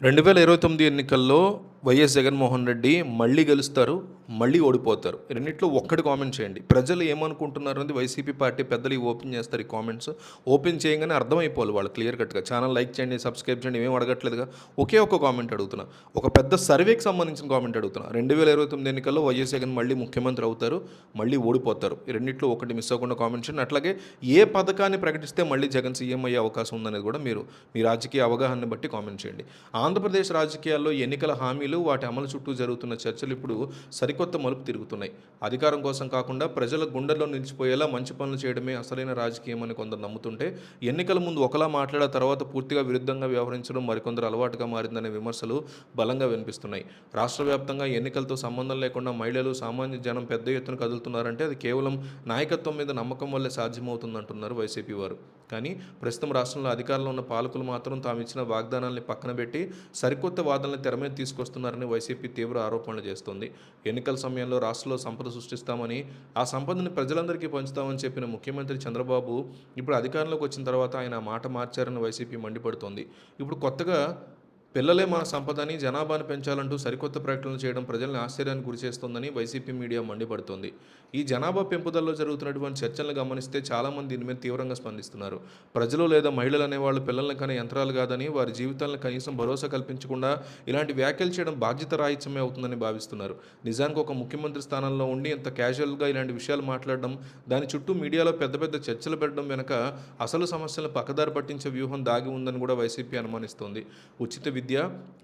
2029 ఎన్నికల్లో వైఎస్ జగన్మోహన్ రెడ్డి మళ్ళీ గెలుస్తారు, మళ్ళీ ఓడిపోతారు. రెండిట్లో ఒక్కటి కామెంట్ చేయండి. ప్రజలు ఏమనుకుంటున్నారు అనేది వైసీపీ పార్టీ పెద్దలు ఓపెన్ చేస్తారు. ఈ కామెంట్స్ ఓపెన్ చేయగానే అర్థమైపోవాలి వాళ్ళు క్లియర్ కట్గా. ఛానల్ లైక్ చేయండి, సబ్స్క్రైబ్ చేయండి, ఏమేమి అడగట్లేదుగా. ఒకే ఒక కామెంట్ అడుగుతున్నా, ఒక పెద్ద సర్వేకి సంబంధించిన కామెంట్ అడుగుతున్నా. 2029 ఎన్నికల్లో వైఎస్ జగన్ మళ్ళీ ముఖ్యమంత్రి అవుతారు, మళ్ళీ ఓడిపోతారు. ఈ రెండిట్లో ఒకటి మిస్ అవ్వకుండా కామెంట్ చేయండి. అట్లాగే ఏ పథకాన్ని ప్రకటిస్తే మళ్ళీ జగన్ సీఎం అయ్యే అవకాశం ఉందనేది కూడా మీరు మీ రాజకీయ అవగాహనని బట్టి కామెంట్ చేయండి. ఆంధ్రప్రదేశ్ రాజకీయాల్లో ఎన్నికల హామీలు, వాటి అమలు చుట్టూ జరుగుతున్న చర్చలు ఇప్పుడు సరికొత్త మలుపు తిరుగుతున్నాయి. అధికారం కోసం కాకుండా ప్రజల గుండెల్లో నిలిచిపోయేలా మంచి పనులు చేయడమే అసలైన రాజకీయం అని కొందరు నమ్ముతుంటే, ఎన్నికల ముందు ఒకలా మాట్లాడే తర్వాత పూర్తిగా విరుద్ధంగా వ్యవహరించడం మరికొందరు అలవాటుగా మారిందనే విమర్శలు బలంగా వినిపిస్తున్నాయి. రాష్ట్ర వ్యాప్తంగా ఎన్నికలతో సంబంధం లేకుండా మహిళలు, సామాన్య జనం పెద్ద ఎత్తున కదులుతున్నారంటే అది కేవలం నాయకత్వం మీద నమ్మకం వల్లే సాధ్యమవుతుందంటున్నారు వైసీపీ వారు. కానీ ప్రస్తుతం రాష్ట్రంలో అధికారంలో ఉన్న పాలకులు మాత్రం తాము ఇచ్చిన వాగ్దానాల్ని పక్కన పెట్టి సరికొత్త వాదనలు తెర మీద తీసుకొస్తున్నారని వైసీపీ తీవ్ర ఆరోపణలు చేస్తోంది. ఎన్నికల సమయంలో రాష్ట్రంలో సంపద సృష్టిస్తామని, ఆ సంపదని ప్రజలందరికీ పంచుతామని చెప్పిన ముఖ్యమంత్రి చంద్రబాబు ఇప్పుడు అధికారంలోకి వచ్చిన తర్వాత ఆయన ఆ మాట మార్చారని వైసీపీ మండిపడుతోంది. ఇప్పుడు కొత్తగా పిల్లలే మన సంపదని, జనాభాను పెంచాలంటూ సరికొత్త ప్రకటనలు చేయడం ప్రజల్ని ఆశ్చర్యానికి గురిచేస్తోందని వైసీపీ మీడియా మండిపడుతోంది. ఈ జనాభా పెంపుదలలో జరుగుతున్నటువంటి చర్చలను గమనిస్తే చాలామంది దీని మీద తీవ్రంగా స్పందిస్తున్నారు. ప్రజలు లేదా మహిళలు అనేవాళ్ళు పిల్లల్ని కనే యంత్రాలు కాదని, వారి జీవితాలను కనీసం భరోసా కల్పించకుండా ఇలాంటి వ్యాఖ్యలు చేయడం బాధ్యత రాహిత్యమే అవుతుందని భావిస్తున్నారు. నిజానికి ఒక ముఖ్యమంత్రి స్థానంలో ఉండి ఇంత క్యాజువల్గా ఇలాంటి విషయాలు మాట్లాడడం, దాని చుట్టూ మీడియాలో పెద్ద పెద్ద చర్చలు పెట్టడం వెనుక అసలు సమస్యలను పక్కదారి పట్టించే వ్యూహం దాగి ఉందని కూడా వైసీపీ అనుమానిస్తోంది. ఉచిత విద్య,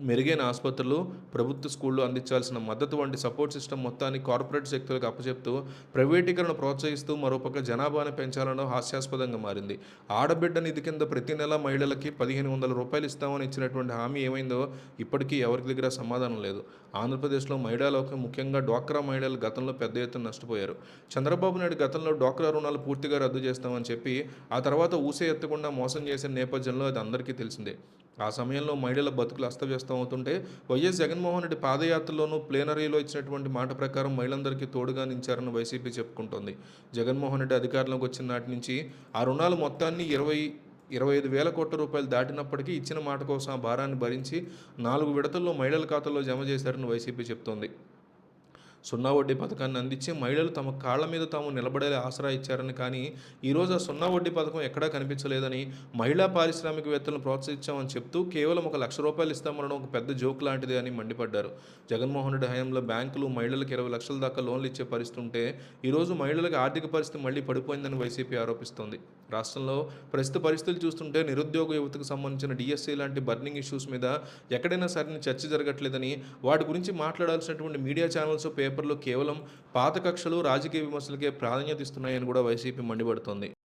మెరుగైన ఆసుపత్రులు, ప్రభుత్వ స్కూళ్లు అందించాల్సిన మద్దతు వంటి సపోర్ట్ సిస్టమ్ మొత్తాన్ని కార్పొరేట్ శక్తులకు అప్పచెప్తూ ప్రైవేటీకరణ ప్రోత్సహిస్తూ మరోపక్క జనాభాను పెంచాలనో హాస్యాస్పదంగా మారింది. ఆడబిడ్డ నిధి కింద ప్రతి నెల మహిళలకి 1,500 రూపాయలు ఇస్తామని ఇచ్చినటువంటి హామీ ఏమైందో ఇప్పటికీ ఎవరి దగ్గర సమాధానం లేదు. ఆంధ్రప్రదేశ్లో మహిళలకు, ముఖ్యంగా డ్వాక్రా మహిళలు గతంలో పెద్ద ఎత్తున నష్టపోయారు. చంద్రబాబు నాయుడు గతంలో డ్వాక్రా రుణాలు పూర్తిగా రద్దు చేస్తామని చెప్పి ఆ తర్వాత ఊసే ఎత్తకుండా మోసం చేసిన నేపథ్యంలో అది అందరికీ తెలిసిందే. ఆ సమయంలో మహిళల బతుకులు అస్తవ్యస్తం అవుతుంటే వైఎస్ జగన్మోహన్ రెడ్డి పాదయాత్రలోనూ ప్లేనరీలో ఇచ్చినటువంటి మాట ప్రకారం మహిళలందరికీ తోడుగా నిలిచారని వైసీపీ చెప్పుకుంటోంది. జగన్మోహన్ రెడ్డి అధికారంలోకి వచ్చిన నాటి నుంచి ఆ రుణాలు మొత్తాన్ని 25,000 కోట్ల రూపాయలు దాటినప్పటికీ ఇచ్చిన మాట కోసం ఆ భారాన్ని భరించి 4 విడతల్లో మహిళల ఖాతాల్లో జమ చేశారని వైసీపీ చెప్తోంది. సున్నా వడ్డీ పథకాన్ని అందించి మహిళలు తమ కాళ్ల మీద తాము నిలబడేలా ఆసరా ఇచ్చారని, కానీ ఈరోజు ఆ సున్నా వడ్డీ పథకం ఎక్కడా కనిపించలేదని, మహిళా పారిశ్రామికవేత్తలను ప్రోత్సహించామని చెప్తూ కేవలం ₹1,00,000 ఇస్తామనడం ఒక పెద్ద జోక్ లాంటిది అని మండిపడ్డారు. జగన్మోహన్ రెడ్డి హయాంలో బ్యాంకులు మహిళలకు 20 లక్షల దాకా లోన్లు ఇచ్చే పరిస్థితి ఉంటే ఈరోజు మహిళలకు ఆర్థిక పరిస్థితి మళ్లీ పడిపోయిందని వైసీపీ ఆరోపిస్తోంది. రాష్ట్రంలో ప్రస్తుత పరిస్థితులు చూస్తుంటే నిరుద్యోగ యువతకు సంబంధించిన డిఎస్సీ లాంటి బర్నింగ్ ఇష్యూస్ మీద ఎక్కడైనా సరైన చర్చ జరగట్లేదని, వాటి గురించి మాట్లాడాల్సినటువంటి మీడియా ఛానల్స్, పేపర్లు కేవలం పాత కక్షలు, రాజకీయ విమర్శలకే ప్రాధాన్యత ఇస్తున్నాయని కూడా వైసీపీ మండిపడుతోంది.